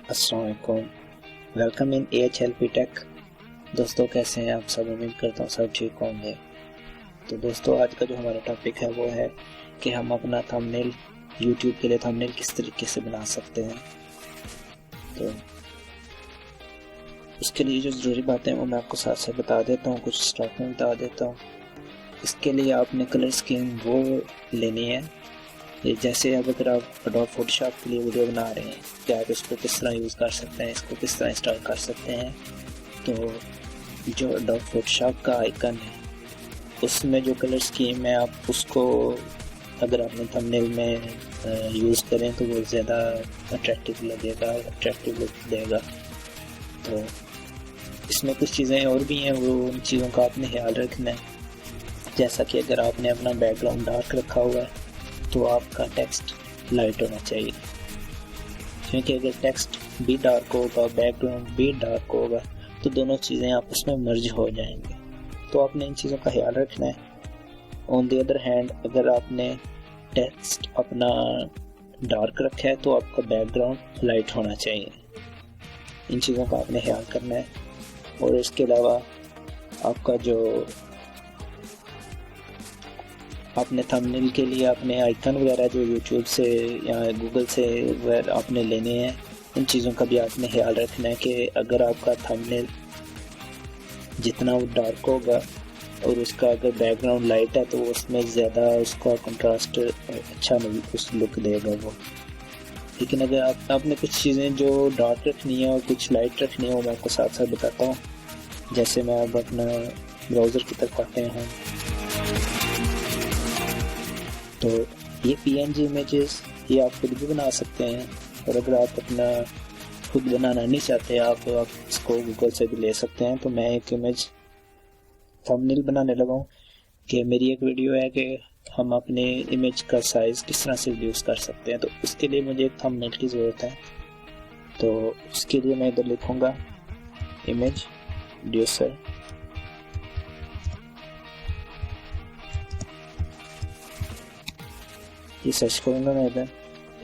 अस्सलामुअलैकुम, welcome in AHLP take. दोस्तों कैसे हैं आप सब? उम्मीद करता हूँ सब ठीक होंगे। तो दोस्तों आज का जो हमारा टॉपिक है वो है कि हम अपना थंबनेल यूट्यूब के लिए थंबनेल किस तरीके से बना सकते हैं। तो उसके लिए जो ज़रूरी बातें हैं वो मैं आपको साथ साथ बता देता हूँ, कुछ स्टार्ट में बता देता हूँ। इसके लिए आपने कलर स्कीम वो लेनी है, जैसे अगर आप एडोब फोटोशॉप के लिए वीडियो बना रहे हैं कि आप इसको किस तरह यूज़ कर सकते हैं, इसको किस तरह इंस्टॉल कर सकते हैं। तो जो एडोब फोटोशॉप का आइकन है उसमें जो कलर स्कीम है आप उसको अगर अपने थंबनेल में यूज़ करें तो वो ज़्यादा अट्रैक्टिव लगेगा, अट्रैक्टिव लुक देगा। तो इसमें कुछ चीज़ें और भी हैं, वो उन चीज़ों का आपने ख्याल रखना है। जैसा कि अगर आपने अपना बैकग्राउंड डार्क रखा हुआ है तो आपका टेक्स्ट लाइट होना चाहिए, क्योंकि अगर टेक्स्ट भी डार्क होगा, बैकग्राउंड भी डार्क होगा तो दोनों चीज़ें आपस में मर्ज हो जाएंगे। तो आपने इन चीज़ों का ख्याल रखना है। ऑन द अदर हैंड अगर आपने टेक्स्ट अपना डार्क रखा है तो आपका बैकग्राउंड लाइट होना चाहिए। इन चीज़ों का आपने ख्याल करना है। और इसके अलावा आपका जो आपने थंबनेल के लिए अपने आइकन वगैरह जो यूट्यूब से या गूगल से वगैरह आपने लेने हैं, इन चीज़ों का भी आपने ख्याल रखना है कि अगर आपका थंबनेल जितना वो डार्क होगा और उसका अगर बैकग्राउंड लाइट है तो उसमें ज़्यादा उसका कंट्रास्ट अच्छा नहीं उस लुक देगा वो। लेकिन अगर आपने कुछ चीज़ें जो डार्क रखनी है और कुछ लाइट रखनी है वो मैं आपको साथ साथ बताता हूँ। जैसे मैं अब अपना ब्राउज़र की तरफ आते हैं तो ये PNG इमेजेस ये आप खुद भी बना सकते हैं, और अगर आप अपना खुद बनाना नहीं चाहते आप इसको गूगल से भी ले सकते हैं। तो मैं एक इमेज थंबनेल बनाने लगा हूँ कि मेरी एक वीडियो है कि हम अपने इमेज का साइज़ किस तरह से रिड्यूस कर सकते हैं। तो उसके लिए मुझे एक थंबनेल की ज़रूरत है। तो उसके लिए मैं इधर लिखूँगा इमेज रिड्यूसर। ये सर्च करूँगा मैं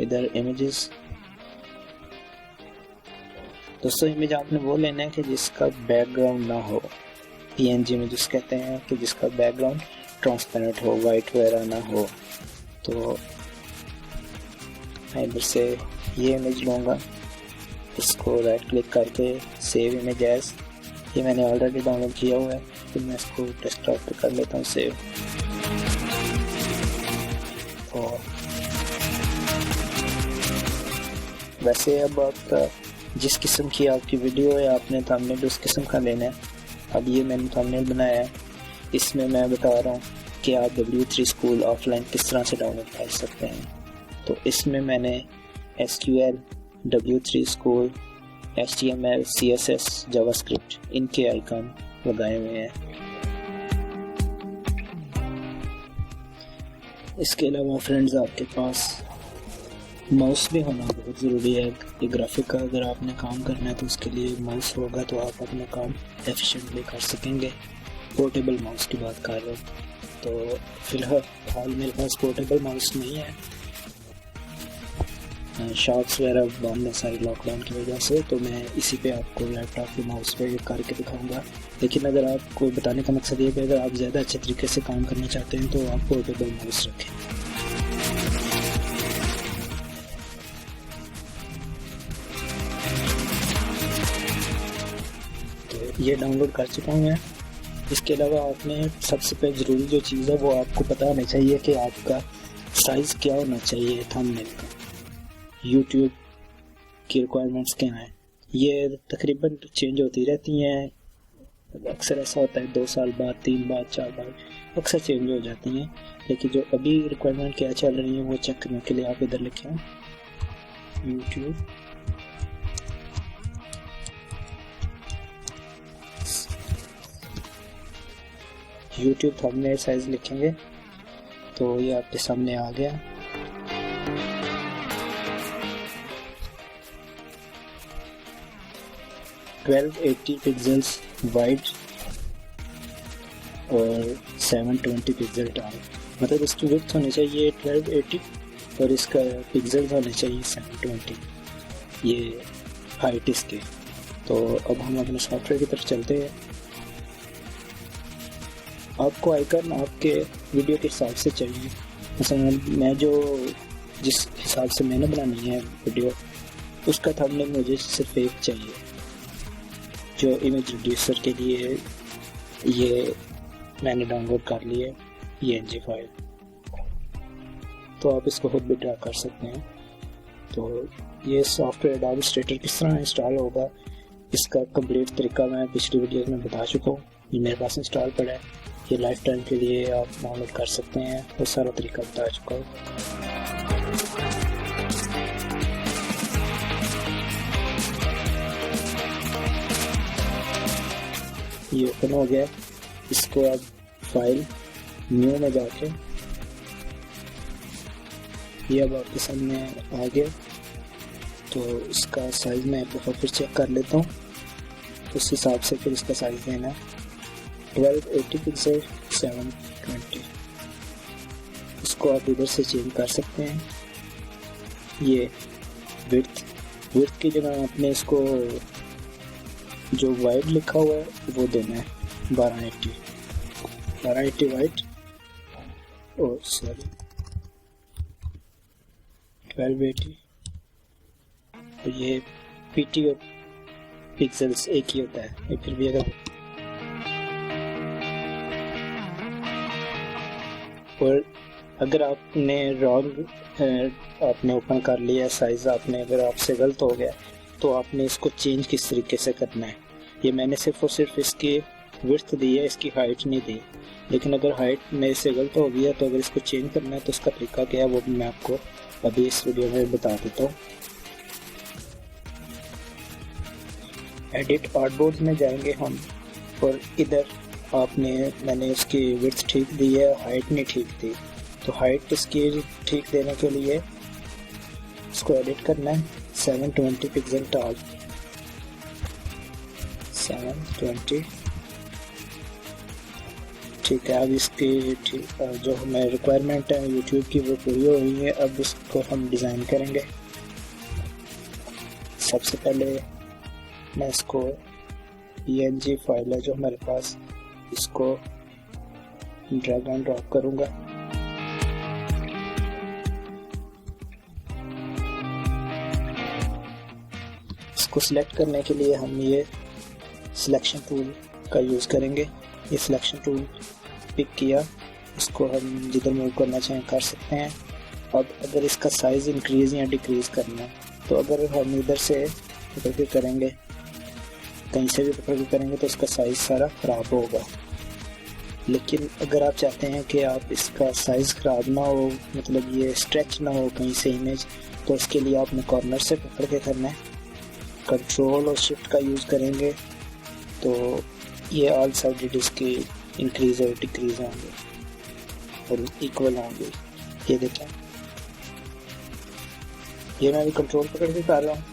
इधर इमेजेस। दोस्तों इमेज आपने वो लेना है कि जिसका बैकग्राउंड ना हो। PNG इमेजेस कहते हैं कि जिसका बैकग्राउंड ट्रांसपेरेंट हो, वाइट वगैरह ना हो। तो मैं इधर से ये इमेज लूँगा, इसको राइट क्लिक करके सेव इमेज एज, ये मैंने ऑलरेडी डाउनलोड किया हुआ है तो मैं इसको डेस्कटॉप पे कर लेता हूँ सेव। और वैसे अब आपका जिस किस्म की आपकी वीडियो है आपने थंबनेल उस किस्म का लेना है। अब ये मैंने थंबनेल बनाया है, इसमें मैं बता रहा हूँ कि आप W3 स्कूल ऑफलाइन किस तरह से डाउनलोड कर सकते हैं। तो इसमें मैंने SQL, W3 school, HTML, CSS, JavaScript इनके आइकन लगाए हुए हैं। इसके अलावा फ्रेंड्स आपके पास माउस भी होना बहुत ज़रूरी है। ये ग्राफिक का अगर आपने काम करना है तो उसके लिए माउस होगा तो आप अपना काम एफिशिएंटली कर सकेंगे। पोर्टेबल माउस की बात कर रहे हो तो फ़िलहाल मेरे पास पोर्टेबल माउस नहीं है, शॉप्स वगैरह बंद है सारी लॉकडाउन की वजह से। तो मैं इसी पे आपको लैपटॉप के माउस पे करके दिखाऊंगा। लेकिन अगर आपको बताने का मकसद ये है कि अगर आप ज़्यादा अच्छे तरीके से काम करना चाहते हैं तो आप पोर्टेबल माउस रखें। तो ये डाउनलोड कर चुका हूँ मैं। इसके अलावा आपने सबसे पहले ज़रूरी जो चीज़ है वो आपको पता होना चाहिए कि आपका साइज़ क्या होना चाहिए थंबनेल का। YouTube की रिक्वायरमेंट्स क्या हैं, ये तकरीबन चेंज होती रहती हैं। अक्सर ऐसा होता है 2 साल बाद, 3 बार, 4 बार अक्सर चेंज हो जाती हैं। लेकिन जो अभी रिक्वायरमेंट क्या चल रही है वो चेक करने के लिए आप इधर लिखें YouTube थंबनेल साइज लिखेंगे तो ये आपके सामने आ गया। ट्वेल्व 80 पिक्सल्स वाइड और 720 पिक्सल टॉल, मतलब इसकी विड्थ होनी चाहिए 1280 और इसका पिक्सल होने चाहिए 720। ये हाइट इसकी। तो अब हम अपने सॉफ्टवेयर की तरफ चलते हैं। आपको आइकन आपके वीडियो के हिसाब से चाहिए। मसलन मैं जिस हिसाब से मैंने बनानी है वीडियो, उसका थंबनेल मुझे सिर्फ एक चाहिए, जो इमेज रिड्यूसर के लिए ये मैंने डाउनलोड कर लिया PNG फाइल। तो आप इसको खुद भी ड्रा कर सकते हैं। तो ये सॉफ्टवेयर एडोबे इलस्ट्रेटर किस तरह इंस्टॉल होगा, इसका कंप्लीट तरीका मैं पिछली वीडियो में बता चुका हूँ। ये मेरे पास इंस्टॉल पड़ा है, ये लाइफ टाइम के लिए आप डाउनलोड कर सकते हैं, वो सारा तरीका बता चुका हूँ। ये ओपन हो गया। इसको अब फाइल न्यू में जाके ये अब आपके सामने आ गया। तो इसका साइज मैं एक दफ़ा फिर चेक कर लेता हूँ, उस हिसाब से फिर इसका साइज देना है 1280 पिक्सल 720। इसको आप इधर से चेंज कर सकते हैं। ये विड्थ की जगह आपने इसको जो वाइड लिखा हुआ है वो देना है 1280 वाइड, और सॉरी 1280। तो ये PT और पिक्सल्स एक ही होता है, फिर भी अगर आपने रॉन्ग आपने ओपन कर लिया साइज, आपने अगर आपसे गलत हो गया तो आपने इसको चेंज किस तरीके से करना है। ये मैंने सिर्फ और सिर्फ इसकी विड्थ दी है, इसकी हाइट नहीं दी। लेकिन अगर हाइट मेरे से गलत हो गया तो अगर इसको चेंज करना है तो इसका तरीका क्या है वो भी मैं आपको अभी इस वीडियो में बता देता हूँ। एडिट आर्टबोर्ड में जाएंगे हम, और इधर मैंने इसकी विड्थ ठीक दी है, हाइट नहीं ठीक दी। तो हाइट इसकी ठीक देने के लिए इसको एडिट करना है 720 पिक्सल टॉल, 720। ठीक है, अब इसकी जो हमें रिक्वायरमेंट है यूट्यूब की वो पूरी हो गई है। अब इसको हम डिज़ाइन करेंगे। सबसे पहले मैं इसको PNG फाइल है जो हमारे पास, इसको ड्रैग एंड ड्रॉप करूँगा। इसको सिलेक्ट करने के लिए हम ये सिलेक्शन टूल का यूज़ करेंगे। ये सिलेक्शन टूल पिक किया, इसको हम जिधर मूव करना चाहें कर सकते हैं। अब अगर इसका साइज़ इंक्रीज़ या डिक्रीज़ करना है तो अगर हम इधर से पकड़ के करेंगे, कहीं से भी पकड़ के करेंगे तो इसका साइज़ सारा ख़राब होगा। लेकिन अगर आप चाहते हैं कि आप इसका साइज़ ख़राब ना हो, मतलब ये स्ट्रेच ना हो कहीं से इमेज, तो इसके लिए आपने कॉर्नर से पकड़ के करना है। कंट्रोल और शिफ्ट का यूज़ करेंगे तो ये ऑल साइडेड इसकी इंक्रीज़ और डिक्रीज़ होंगे और इक्वल होंगे। ये देखें, ये मैं भी कंट्रोल पकड़ के कर रहा हूँ,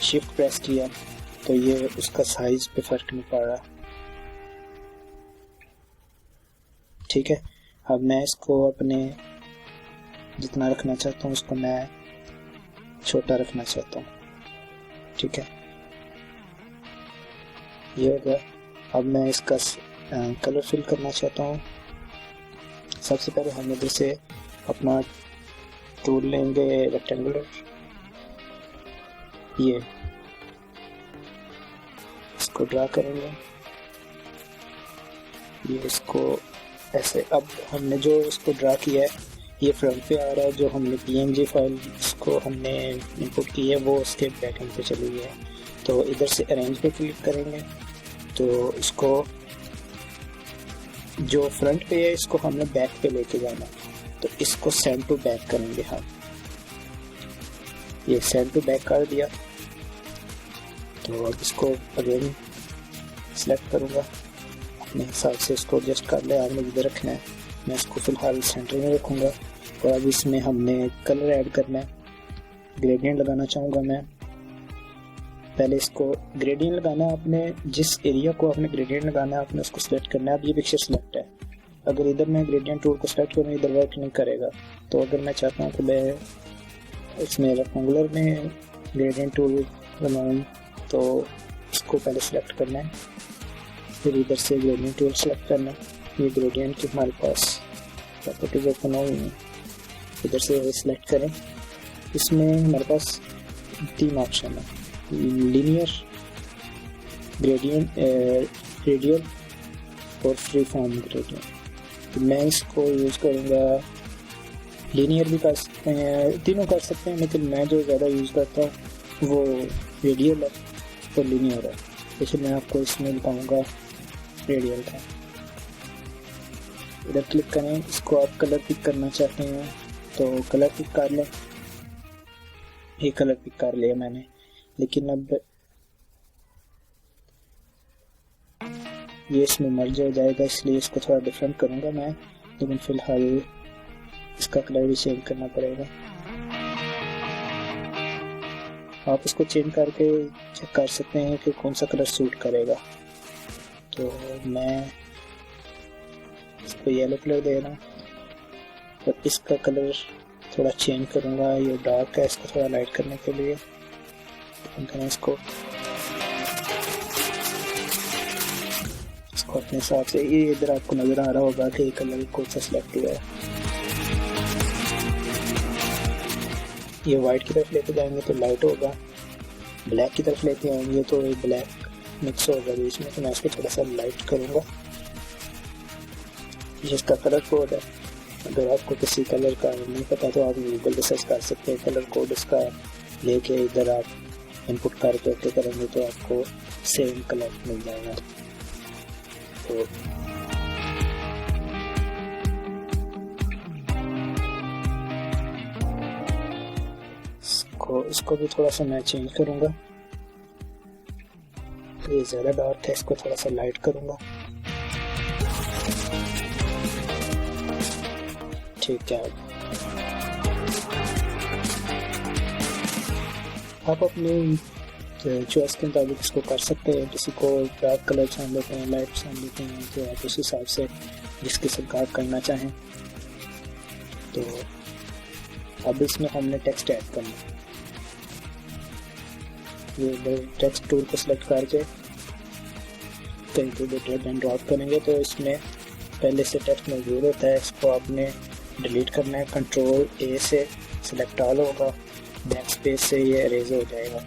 शिफ्ट प्रेस किया तो ये उसका साइज़ पे फ़र्क नहीं पड़ रहा। ठीक है, अब मैं इसको अपने जितना रखना चाहता हूँ उसको मैं छोटा रखना चाहता हूँ। ठीक है, ये हो गया। अब मैं इसका कलर फिल करना चाहता हूँ। सबसे पहले हम इधर से अपना टूल लेंगे रेक्टेंगुलर, ये इसको ड्रा करेंगे, ये इसको ऐसे। अब हमने जो इसको ड्रा किया है ये फ्रंट पे आ रहा है, जो हमने PNG फाइल इसको हमने इनपुट की है वो उसके बैकएंड पे चली गई है। तो इधर से अरेंज पे क्लिक करेंगे तो इसको जो फ्रंट पे है इसको हमने बैक पे लेके जाना, तो इसको सेंड टू बैक करेंगे हम। ये सेंड टू बैक कर दिया तो अब इसको अगेन सेलेक्ट करूँगा, अपने हिसाब से इसको एडजस्ट कर ले। आपने जिधर रखना है, मैं इसको फिलहाल सेंटर में रखूँगा। और अब इसमें हमने कलर ऐड करना है, ग्रेडियंट लगाना चाहूँगा मैं। पहले इसको ग्रेडियंट लगाना है, आपने जिस एरिया को आपने ग्रेडियंट लगाना है आपने उसको सिलेक्ट करना है। अब ये पिक्चर सिलेक्ट है, अगर इधर मैं ग्रेडियंट टूल को सिलेक्ट करूँ इधर वर्क नहीं करेगा। तो अगर मैं चाहता हूँ कि मैं इसमें रेक्टेंगुलर में ग्रेडियंट टूल बनाऊँ तो इसको पहले सेलेक्ट करना है, फिर इधर से ग्रेडियंट टूल सेलेक्ट करना है। ये ग्रेडियंट की हमारे पास प्रॉपर्टीज ओपन हुई हैं, इधर से सेलेक्ट करें। इसमें हमारे पास 3 ऑप्शन है, लीनियर, ग्रेडियंट, रेडियल और फ्री फॉर्म ग्रेडियंट। तो मैं इसको यूज़ करूँगा, लीनियर भी कर सकते हैं, तीनों कर सकते हैं, लेकिन मैं जो ज़्यादा यूज़ करता हूँ वो रेडियल है और लीनियर है, इसलिए मैं आपको इसमें बताऊँगा रेडियल का। इधर क्लिक करें, इसको आप कलर पिक करना चाहते हैं तो कलर पिक कर लें। ये कलर पिक कर लिया मैंने, लेकिन अब ये इसमें मर्ज हो जाएगा, इसलिए इसको थोड़ा डिफरेंट करूँगा मैं, लेकिन फ़िलहाल इसका कलर भी चेंज करना पड़ेगा। आप इसको चेंज करके चेक कर सकते हैं कि कौन सा कलर सूट करेगा। तो मैं इसको येलो कलर दे रहा हूँ और इसका कलर थोड़ा चेंज करूँगा, ये डार्क है, इसको थोड़ा लाइट करने के लिए इसको अपने हिसाब से। ये इधर आपको नज़र आ रहा होगा कि कलर कौन सा सिलेक्ट हुआ है। ये वाइट की तरफ लेते जाएंगे तो लाइट होगा, ब्लैक की तरफ लेते आएंगे तो ब्लैक मिक्स होगा बीच में, तो मैं इसको थोड़ा सा लाइट करूँगा। जिसका कलर कोड है, अगर आपको किसी कलर का नहीं पता तो आप गूगल पे सर्च कर सकते हैं, कलर कोड इसका लेके इधर आप इनपुट करके ओके करेंगे तो आपको सेम कलर मिल जाएगा। तो इसको भी थोड़ा सा मैं चेंज करूँगा, ये ज़्यादा डार्क है, इसको थोड़ा सा लाइट करूँगा। ठीक है, आप अपनी चॉइस के मुताबिक इसको कर सकते हैं। किसी को डार्क कलर पसंद लेते हैं, लाइट पसंद लेते हैं, तो आप उस हिसाब से जिस किस्म का आप करना चाहें। तो अब इसमें हमने टेक्स्ट ऐड करना है। ये टेक्स्ट टूल को सिलेक्ट करके कहीं पे भी ड्रैग एंड ड्रॉप करेंगे तो इसमें पहले से टेक्स्ट मौजूद होता है, इसको आपने डिलीट करना है। कंट्रोल ए से सिलेक्ट ऑल होगा, बैक स्पेस से ये इरेज हो जाएगा।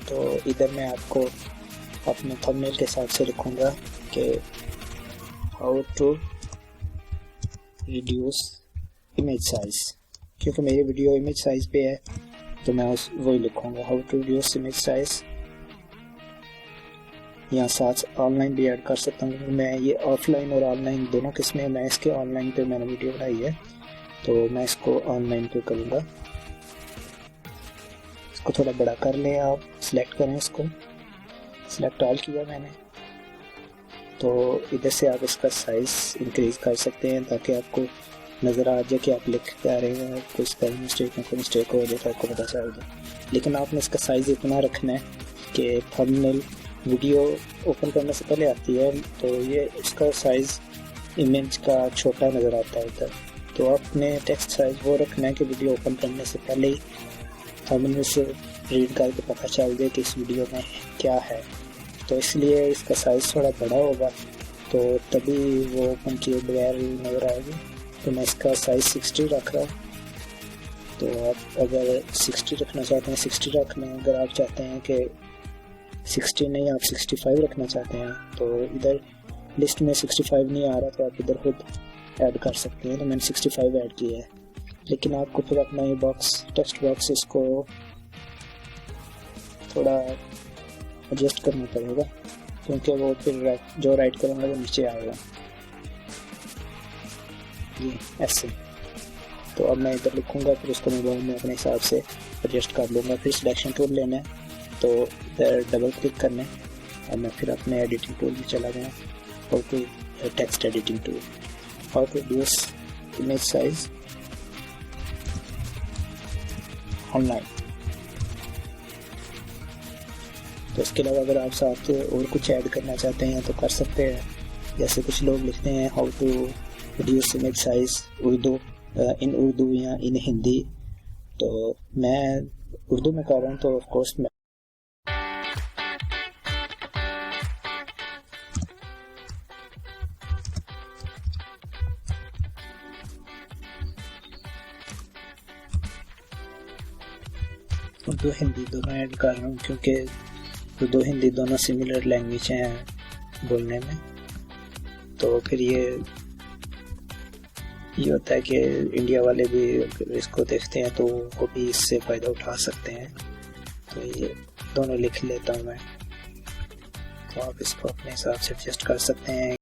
तो इधर मैं आपको अपने थंबनेल के हिसाब से लिखूँगा कि how to reduce image size, क्योंकि मेरी वीडियो इमेज साइज पे है तो मैं वही लिखूँगा, how to reduce image size. यहाँ साथ ऑनलाइन भी ऐड कर सकता हूँ मैं, ये ऑफलाइन और ऑनलाइन दोनों किस्में। मैं इसके ऑनलाइन पे मैंने वीडियो बनाई है तो मैं इसको ऑनलाइन पे करूँगा। इसको थोड़ा बड़ा कर लें, आप सिलेक्ट करें, इसको सिलेक्ट ऑल किया मैंने, तो इधर से आप इसका साइज़ इंक्रीज़ कर सकते हैं ताकि आपको नज़र आ जाए कि आप लिख क्या रहे हैं, कोई स्पेलिंग मिस्टेक में कोई मिस्टेक हो जाए तो आपको पता चल जाए। लेकिन आपने इसका साइज़ इतना रखना है कि थंबनेल वीडियो ओपन करने से पहले आती है तो ये इसका साइज़ इमेज का छोटा नज़र आता है इधर। तो आपने टेक्स्ट साइज़ वो रखना है कि वीडियो ओपन करने से पहले ही थंबनेल से रीड करके पता चल जाए कि इस वीडियो में क्या है। तो इसलिए इसका साइज़ थोड़ा बड़ा होगा तो तभी वो ओपन किए बगैर नज़र आएगी। तो मैं इसका साइज़ 60 रख रहा हूँ। तो आप अगर 60 रखना चाहते हैं 60 रख लें, अगर आप चाहते हैं कि 60 नहीं आप 65 रखना चाहते हैं तो इधर लिस्ट में 65 नहीं आ रहा तो आप इधर खुद ऐड कर सकते हैं। तो मैंने 65 ऐड किया है, लेकिन आपको फिर अपना ये बॉक्स टेक्स्ट बॉक्स इसको थोड़ा एडजस्ट करना पड़ेगा क्योंकि वो फिर जो राइट करूँगा वो नीचे आएगा ये ऐसे। तो अब मैं इधर लिखूँगा, फिर उसको मोबाइल में अपने हिसाब से एडजस्ट कर लूँगा। फिर सिलेक्शन टूल लेना है तो इधर डबल क्लिक करना है और मैं फिर अपने एडिटिंग टूल में चला गया, how to text editing tool, how to reduce image size online. तो इसके अलावा अगर आप साथ और कुछ ऐड करना चाहते हैं तो कर सकते हैं। जैसे कुछ लोग लिखते हैं how to reduce image size Urdu in Urdu या इन हिंदी, तो मैं उर्दू में कर रहा हूँ तो ऑफ कोर्स मैं उर्दू हिंदी दोनों ऐड कर रहा हूँ, क्योंकि उर्दू हिंदी दोनों सिमिलर लैंग्वेज हैं बोलने में। तो फिर ये होता है कि इंडिया वाले भी इसको देखते हैं तो वो भी इससे फ़ायदा उठा सकते हैं। तो ये दोनों लिख लेता हूँ मैं, तो आप इसको अपने हिसाब से एडजस्ट कर सकते हैं।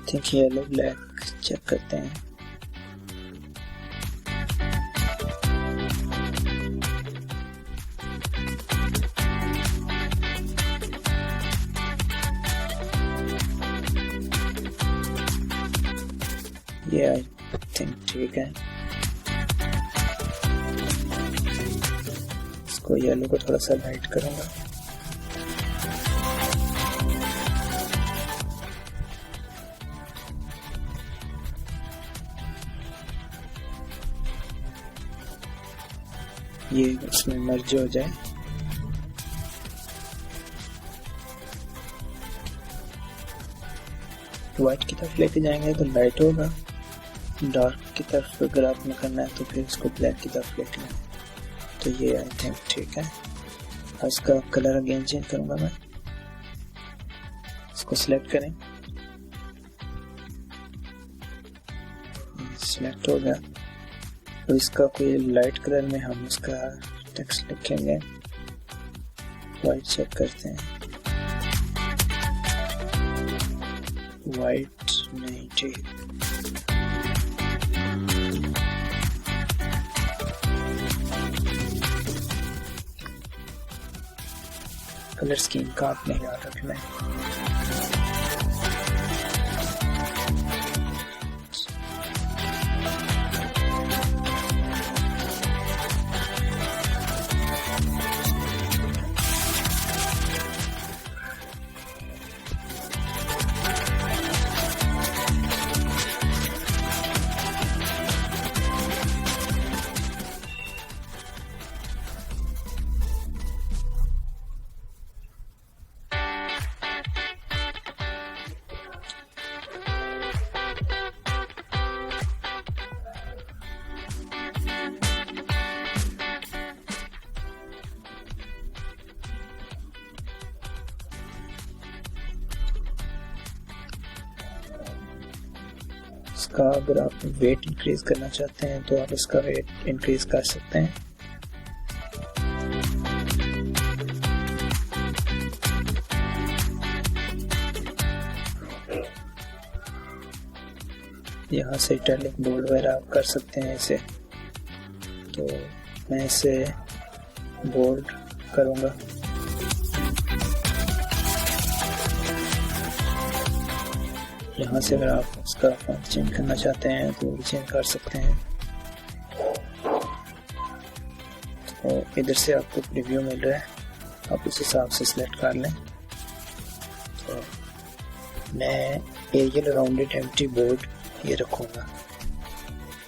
थिंक येलो ब्लैक चेक करते हैं। ये आई थिंक ठीक है। इसको येलो को थोड़ा सा लाइट करूंगा। ये उसमें मर्ज हो जाए। व्हाइट की तरफ लेके जाएंगे तो लाइट होगा, डार्क की तरफ अगर आपने करना है तो फिर इसको ब्लैक की तरफ लेके जाए। तो ये आई थिंक ठीक है। और इसका कलर अगेन चेंज करूंगा मैं। इसको सिलेक्ट करें, सिलेक्ट हो गया। तो इसका कोई लाइट कलर में हम इसका टेक्स्ट लिखेंगे। वाइट चेक करते हैं, वाइट नहीं ठीक। कलर स्कीम का आपने याद रखना है। इसका अगर आप वेट इंक्रीज करना चाहते हैं तो आप इसका वेट इंक्रीज कर सकते हैं। यहाँ से इटैलिक बोल्ड वगैरह आप कर सकते हैं इसे। तो मैं इसे बोल्ड करूँगा। यहाँ से अगर आप इसका फॉन्ट चेंज करना चाहते हैं तो भी चेंज कर सकते हैं। तो इधर से आपको प्रीव्यू मिल रहा है, आप उस हिसाब से सिलेक्ट कर लें। तो मैं एरियल राउंडेड एम्प्टी बोर्ड ये रखूँगा।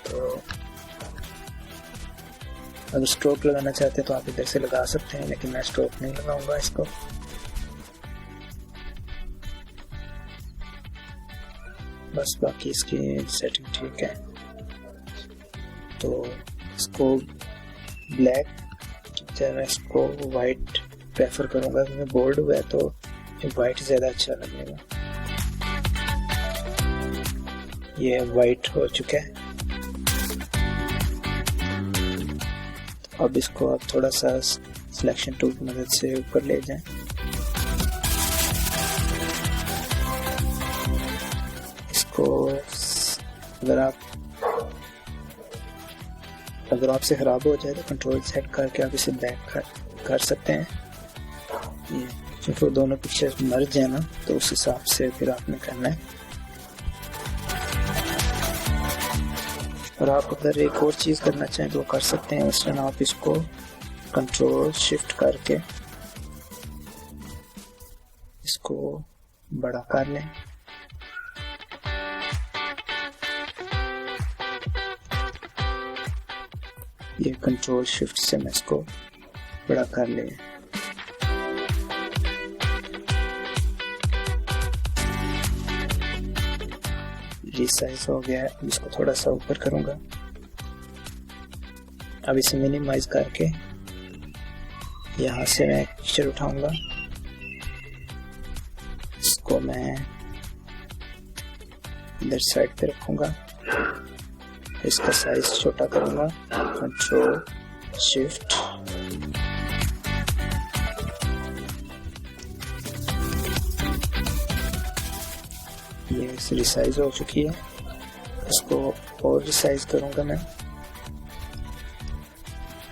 तो अगर स्ट्रोक लगाना चाहते हैं तो आप इधर से लगा सकते हैं, लेकिन मैं स्ट्रोक नहीं लगाऊंगा इसको। बस बाकी इसकी सेटिंग ठीक है। तो इसको ब्लैक की जगह इसको वाइट प्रेफर करूंगा, क्योंकि बोल्ड हुआ है तो वाइट ज़्यादा अच्छा लगेगा। ये वाइट हो चुका है। तो अब इसको आप थोड़ा सा सिलेक्शन टूल की मदद से ऊपर ले जाएं। इसको अगर आपसे ख़राब हो जाए तो कंट्रोल सेट करके आप इसे बैक कर सकते हैं। ये क्योंकि वो दोनों पिक्चर्स मर्ज है ना, तो उस हिसाब से फिर आपने करना है। और आप अगर एक और चीज़ करना चाहें तो कर सकते हैं। मसलन आप इसको कंट्रोल शिफ्ट करके इसको बड़ा कर लें। ये कंट्रोल शिफ्ट से मैं इसको बड़ा कर ले। रीसाइज हो गया है, इसको थोड़ा सा ऊपर करूंगा। अब इसे मिनिमाइज करके यहाँ से मैं पिक्चर उठाऊंगा, इसको मैं इधर साइड पे रखूंगा, इसका साइज छोटा करूंगा, कंट्रोल शिफ्ट, ये रिसाइज हो चुकी है। इसको और रिसाइज करूंगा मैं,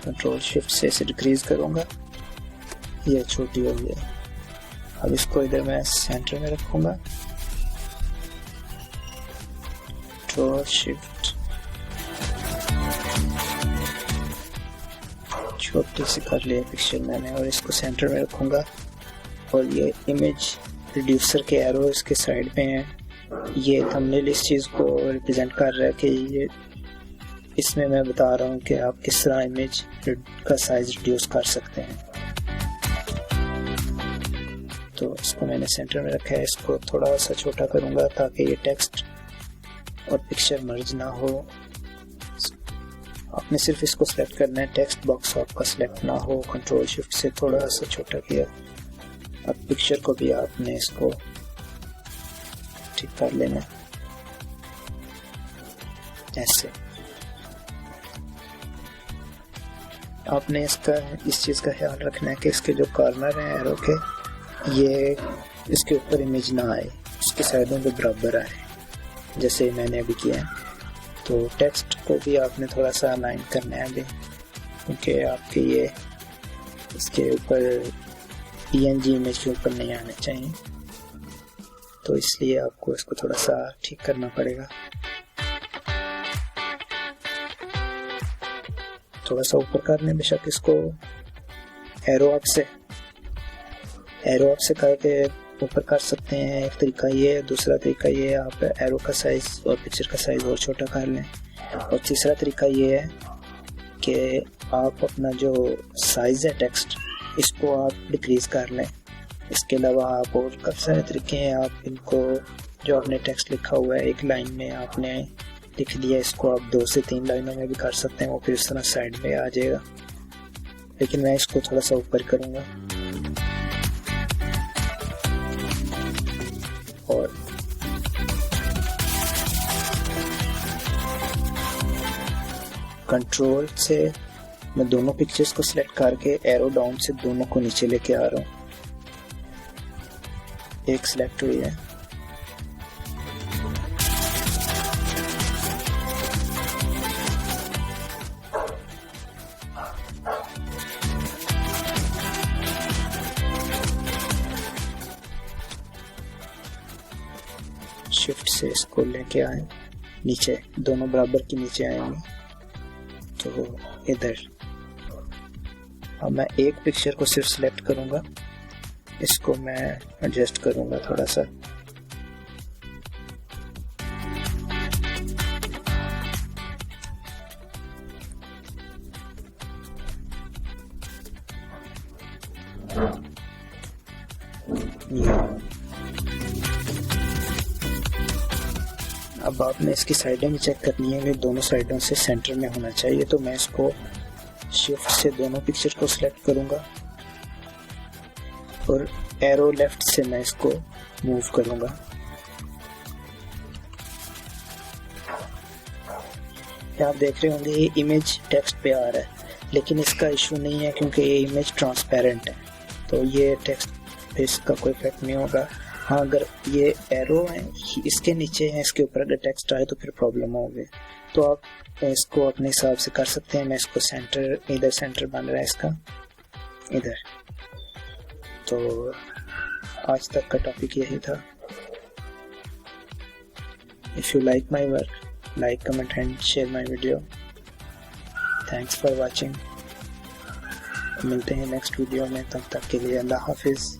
कंट्रोल शिफ्ट से इसे डिक्रीज करूंगा, ये छोटी हो गई। अब इसको इधर मैं सेंटर में रखूंगा, कंट्रोल शिफ्ट, छोटी सी कर लिया पिक्चर मैंने, और इसको सेंटर में रखूंगा। और ये इमेज रिड्यूसर के एरो इसके साइड पे हैं, ये थंबनेल इस चीज़ को रिप्रेजेंट कर रहा है कि ये इसमें मैं बता रहा हूँ कि आप किस तरह इमेज का साइज रिड्यूस कर सकते हैं। तो इसको मैंने सेंटर में रखा है, इसको थोड़ा सा छोटा करूँगा ताकि ये टेक्स्ट और पिक्चर मर्ज ना हो। आपने सिर्फ इसको सेलेक्ट करना है, टेक्स्ट बॉक्स आपका सेलेक्ट ना हो। कंट्रोल शिफ्ट से थोड़ा सा छोटा किया। अब पिक्चर को भी आपने इसको ठीक कर लेना ऐसे। आपने इस चीज़ का ख्याल रखना है कि इसके जो कॉर्नर हैं एरो के, ये इसके ऊपर इमेज ना आए, इसके साइडों पे बराबर आए, जैसे मैंने अभी किया है। तो टेक्स्ट को भी आपने थोड़ा सा अलाइन करना है अभी, क्योंकि आपके ये इसके ऊपर पीएनजी इमेज के ऊपर नहीं आने चाहिए, तो इसलिए आपको इसको थोड़ा सा ठीक करना पड़ेगा। थोड़ा सा ऊपर करने, बेशक इसको एरो अप से करके ऊपर कर सकते हैं। एक तरीका ये है, दूसरा तरीका ये है आप एरो का साइज और पिक्चर का साइज और छोटा कर लें। और तीसरा तरीका ये है कि आप अपना जो साइज है टेक्स्ट, इसको आप डिक्रीज कर लें। इसके अलावा आप और काफ़ी सारे तरीके हैं, आप इनको जो आपने टेक्स्ट लिखा हुआ है एक लाइन में आपने लिख दिया, इसको आप 2 से 3 लाइनों में भी कर सकते हैं, वो फिर इस तरह साइड में आ जाएगा। लेकिन मैं इसको थोड़ा सा ऊपर करूँगा और कंट्रोल से मैं दोनों पिक्चर्स को सिलेक्ट करके एरो डाउन से दोनों को नीचे लेके आ रहा हूँ। एक सिलेक्ट हुई है, से इसको लेके आए नीचे, दोनों बराबर के नीचे आएंगे तो इधर। अब मैं एक पिक्चर को सिर्फ सिलेक्ट करूंगा, इसको मैं एडजस्ट करूंगा थोड़ा सा। अब आपने इसकी साइडें भी चेक करनी है कि दोनों साइडों से सेंटर में होना चाहिए। तो मैं इसको शिफ्ट से दोनों पिक्चर को सिलेक्ट करूंगा और एरो लेफ्ट से मैं इसको मूव करूंगा। आप देख रहे होंगे ये इमेज टेक्स्ट पे आ रहा है, लेकिन इसका इशू नहीं है क्योंकि ये इमेज ट्रांसपेरेंट है, तो ये टेक्स्ट पे इसका कोई इफेक्ट नहीं होगा। हाँ, अगर ये एरो है इसके नीचे है, इसके ऊपर अगर टेक्स्ट आए तो फिर प्रॉब्लम होगी। तो आप इसको अपने हिसाब से कर सकते हैं। मैं इसको सेंटर, इधर सेंटर बन रहा है इसका, इधर। तो आज तक का टॉपिक यही था। If you like my work, like, comment and share my video. Thanks for watching. मिलते हैं नेक्स्ट वीडियो में, तब तक के लिए अल्लाह हाफिज़।